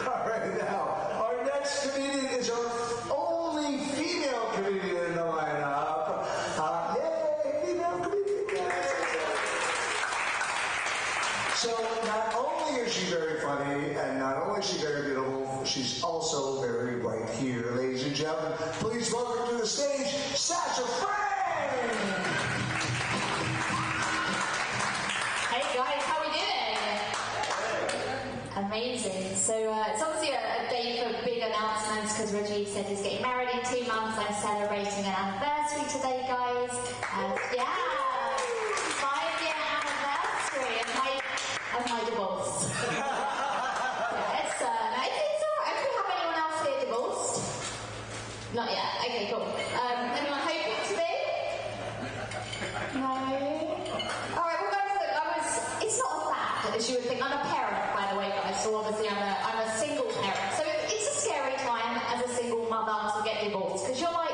All right, now, our next comedian is our only female comedian in the lineup. Yay, female comedian. So, not only is she very funny, and not only is she very beautiful, she's also very right here. Ladies and gentlemen, please welcome to the stage, Sasha Frame! Hey guys, how are we doing? Amazing. So it's obviously a day for big announcements because Rajiv said he's getting married in 2 months. I'm celebrating an anniversary today, guys. Yeah, 5-year anniversary of my divorce. Yeah, it's alright. Do we have anyone else here divorced? Not yet. Okay, cool. Anyone hoping to be? No. Alright, well guys, look, it's not a fact, as you would think. I'm a parent, by the way, guys, so obviously I'm a single parent. So it's a scary time as a single mother to get divorced, because you're like,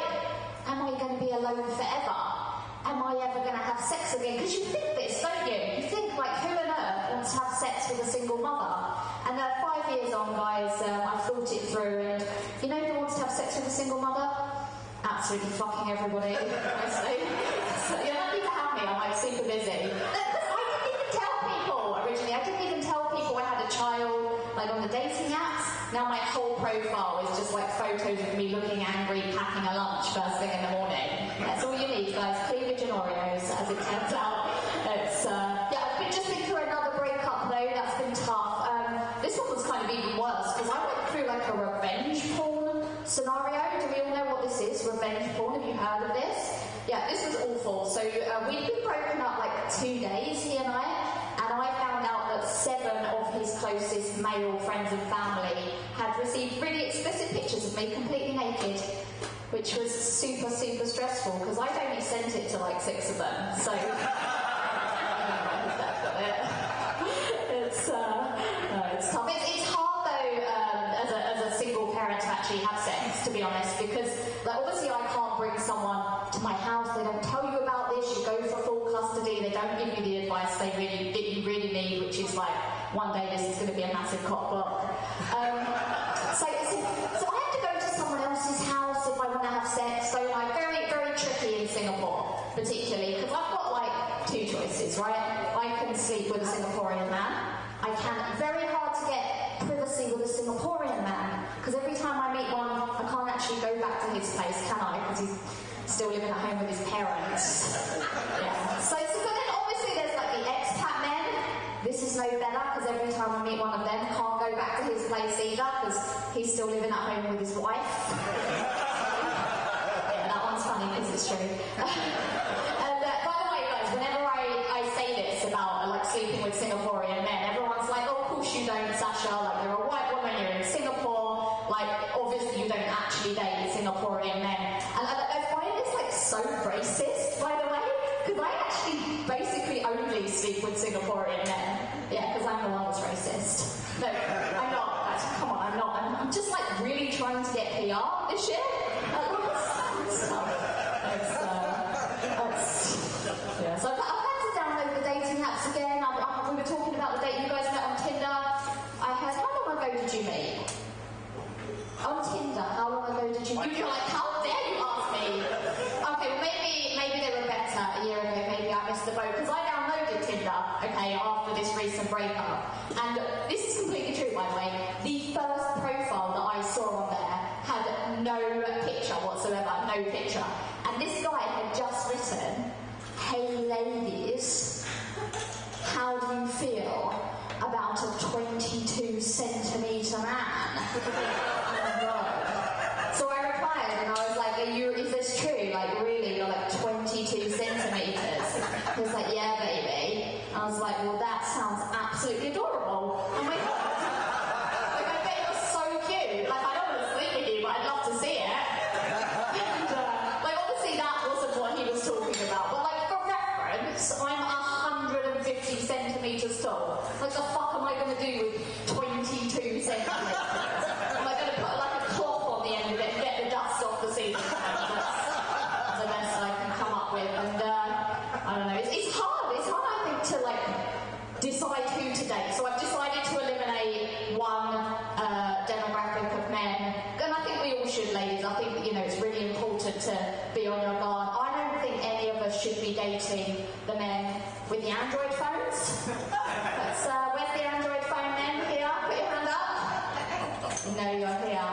am I going to be alone forever? Am I ever going to have sex again? Because you think this, don't you? You think, like, who on earth wants to have sex with a single mother? And 5 years on, guys, I've thought it through, and you know who wants to have sex with a single mother? Absolutely fucking everybody, honestly. So you're lucky to have me, I'm like super busy. I didn't even tell people originally. I didn't even tell people I had a child, like on the dating apps. Now my whole profile is just like photos of me looking angry, packing a lunch first thing in the morning. That's all you need, guys. Cleavage and Oreos, as it turns out. It's I've just been through another breakup though. That's been tough. This one was kind of even worse because I went through like a revenge porn scenario. Do we all know what this is? Revenge porn. Have you heard of this? Yeah, this was awful. So we'd been broken up like 2 days, he and I found out that 7 of his closest male friends and family had received really explicit pictures of me completely naked, which was super, super stressful because I'd only sent it to like 6 of them. So it's tough. It's hard though as a single parent to actually have sex, to be honest, because like obviously I can't bring someone to my house. They don't tell you about this. You go for full custody. They don't give you the advice that you really need, which is like one day this is going to be a massive cock block. So I have to go to someone else's house if I want to have sex. So like very, very tricky in Singapore, particularly because I've got like 2 choices, right? I can sleep with a Singaporean man. I can. Very hard to get privacy with a Singaporean man because every time I meet one, I can't actually go back to his place, can I? Because he's still living at home with his parents. Yeah. So but then obviously there's like the expat men. This is no better because every time I meet one of them, can't go back to his place either because he's still living at home with his wife. Yeah, that one's funny because it's true. And by the way, guys, whenever I say this about like sleeping with Singaporean men, everyone's like, "Oh, of course you don't, Sasha. Like you're a white woman, you're in Singapore. Like obviously you don't actually date Singaporean men." And I find this like so racist, by the way, because I actually basically only sleep with Singaporean men. Yeah, because I'm the one that's racist. No, I'm not. Come on, I'm not. I'm just like really trying to get PR this year. Yeah. So I've had to download the dating apps again. We were talking about the date you guys met on Tinder. I heard, how long ago did you meet? On Tinder, how long ago did you meet? You're like, how dare you ask me? Okay, well maybe they were better a year ago. Maybe I missed the boat because I downloaded Tinder. Okay, after this recent breakup, and this is completely true, by the way. The first profile that I saw on there had no picture whatsoever, no picture, and this guy had just written, "Hey ladies, how do you feel about a 22 centimetre man?" So I replied and I was like, is this true? Like really, you're like 22 centimetres? He was like, "Yeah, baby." I was like, "Well, that sounds absolutely adorable." I'm like, I bet you're so cute. Like, I don't want to sleep with you, but I'd love to see it. And like, obviously that wasn't what he was talking about. But like, for reference, I'm 150 centimetres tall. Like, the fuck am I going to do with 22 centimetres? Am I going to put like a cloth on the end of it and get the dust off the ceiling? That's the best I can come up with. And I don't know. It's hard. It's hard, I think, to like decide who to date. So I should be dating the men with the Android phones. Where's the Android phone men? Here, put your hand up. No, you're here.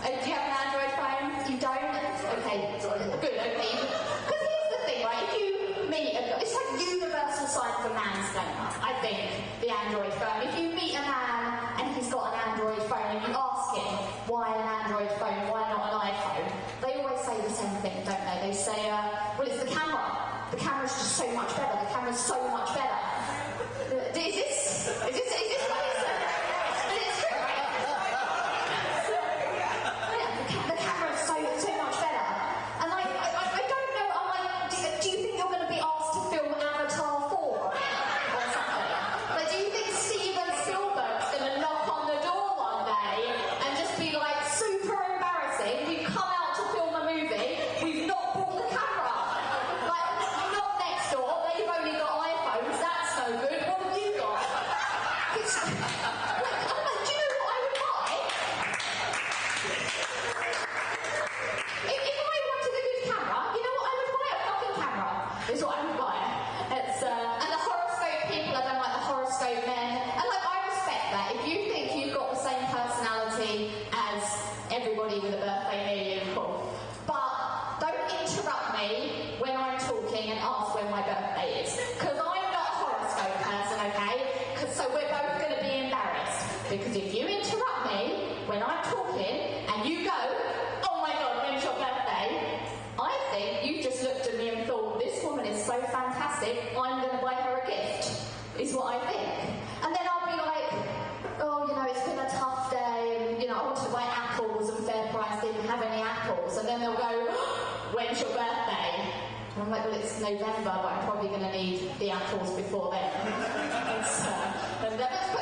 Do you have an Android phone? You don't? Okay, good, okay. Because here's the thing, right? If you meet, it's like universal sign for mansplaining, I think, the Android phone. If you meet a man and he's got an Android phone and you ask him, why an Android phone, why not an iPhone? They always say the same thing, don't they? They say, well, it's the camera. The camera's just so much better. The camera's so much better. Is this what it's saying? But it's true, right? The camera's so much better. And I don't know, I'm like, do you think you're going to be asked to film Avatar 4 or something? Like, do you think Steven Spielberg's going to knock on the door one day and just be like, super embarrassing, we've come out to film a movie, we've not brought the camera. Like, not next door, they've only got iPhones, that's no good, what have you got? I'm like, do you know what I would buy? If I wanted a good camera, you know what I would buy? A fucking camera is what I would buy. And the horoscope people, I don't like the horoscope men. And like, I respect that. If you think you've got the same personality as everybody with a birthday near you, cool. But don't interrupt me when I'm talking and ask when my birthday is. Because I'm not a horoscope person, okay? So we're both going to be embarrassed. Because if you interrupt me when I'm talking and you go, oh my god, when's your birthday? I think you just looked at me and thought, this woman is so fantastic, I'm going to buy her a gift, is what I think. And then I'll be like, oh, you know, it's been a tough day, and, you know, I wanted to buy apples and FairPrice didn't have any apples. And then they'll go, when's your birthday? And I'm like, well, it's November, but I'm probably going to need the apples before then. But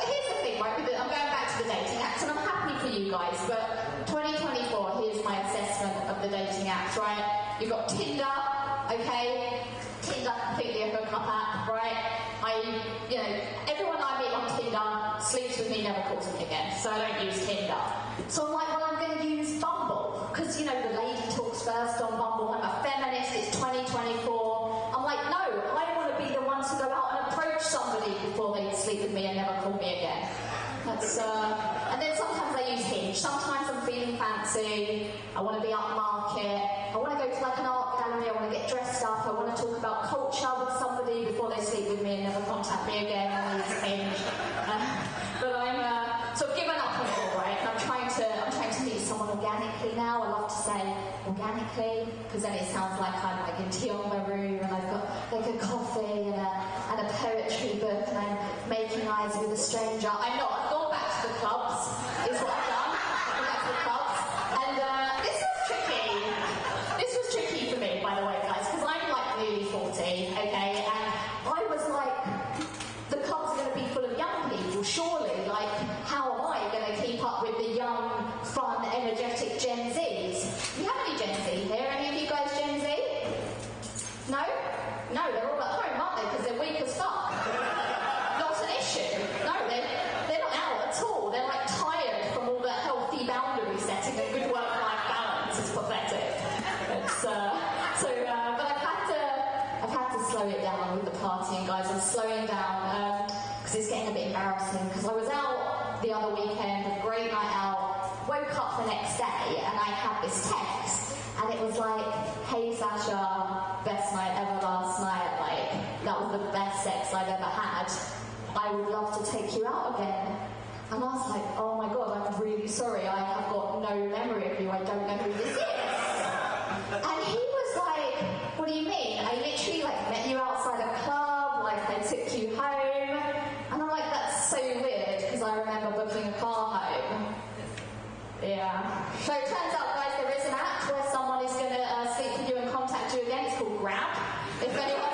here's the thing, right? I'm going back to the dating apps, and I'm happy for you guys, but 2024, here's my assessment of the dating apps, right? You've got Tinder, okay? Tinder, completely a hookup app, right? Everyone I meet on Tinder sleeps with me, never calls me again, so I don't use Tinder. So I'm like, well, I'm going to use Bumble, because, you know, the lady talks first on Bumble, I'm a feminist, it's 2024. I'm like, no, I want to be the one to go out and approach somebody before they sleep with me and never call me again. And then sometimes I use Hinge. Sometimes I'm feeling fancy, I want to be upmarket, I want to go to like an art gallery, I want to get dressed up, I want to talk about culture with somebody before they sleep with me and never contact me again. I use Hinge. But I'm sort of given up on it all, right? And I'm trying to meet someone organically now. I love to say organically, because then it sounds like I'm like in Tiongmaru and I've got like a coffee and a poetry book and I'm making eyes with a stranger. I'm not. I've gone back to the clubs, is what I've done. I've gone back to the clubs. And this was tricky. This was tricky for me, by the way, guys, because I'm like nearly 40, okay? And I was like, the clubs are going to be full of young people, surely. Like, how am I going to keep up with the young, fun, energetic Gen Zs? Do you have any Gen Z here? Any of you guys Gen Z? No? No, they're all at home, aren't they? Because they're weak as fuck. Not an issue. No, they're not out at all. They're like tired from all the healthy boundary setting and good work-life balance. It's pathetic. But I've had to slow it down with the partying, guys. I'm slowing down because it's getting a bit embarrassing. Because I was out the other weekend, a great night out, woke up the next day and I had this text. And it was like, hey Sasha, best night ever last night, like, that was the best sex I've ever had. I would love to take you out again. And I was like, oh my god, I'm really sorry, I have got no memory of you, I don't know who this is. And he was like, what do you mean? I literally like met you outside a club, like I took you home. And I'm like, that's so weird, because I remember booking a car home. Yeah. So it turns out, guys, there is an app where someone is going to sleep with you and contact you again. It's called Grab. If anyone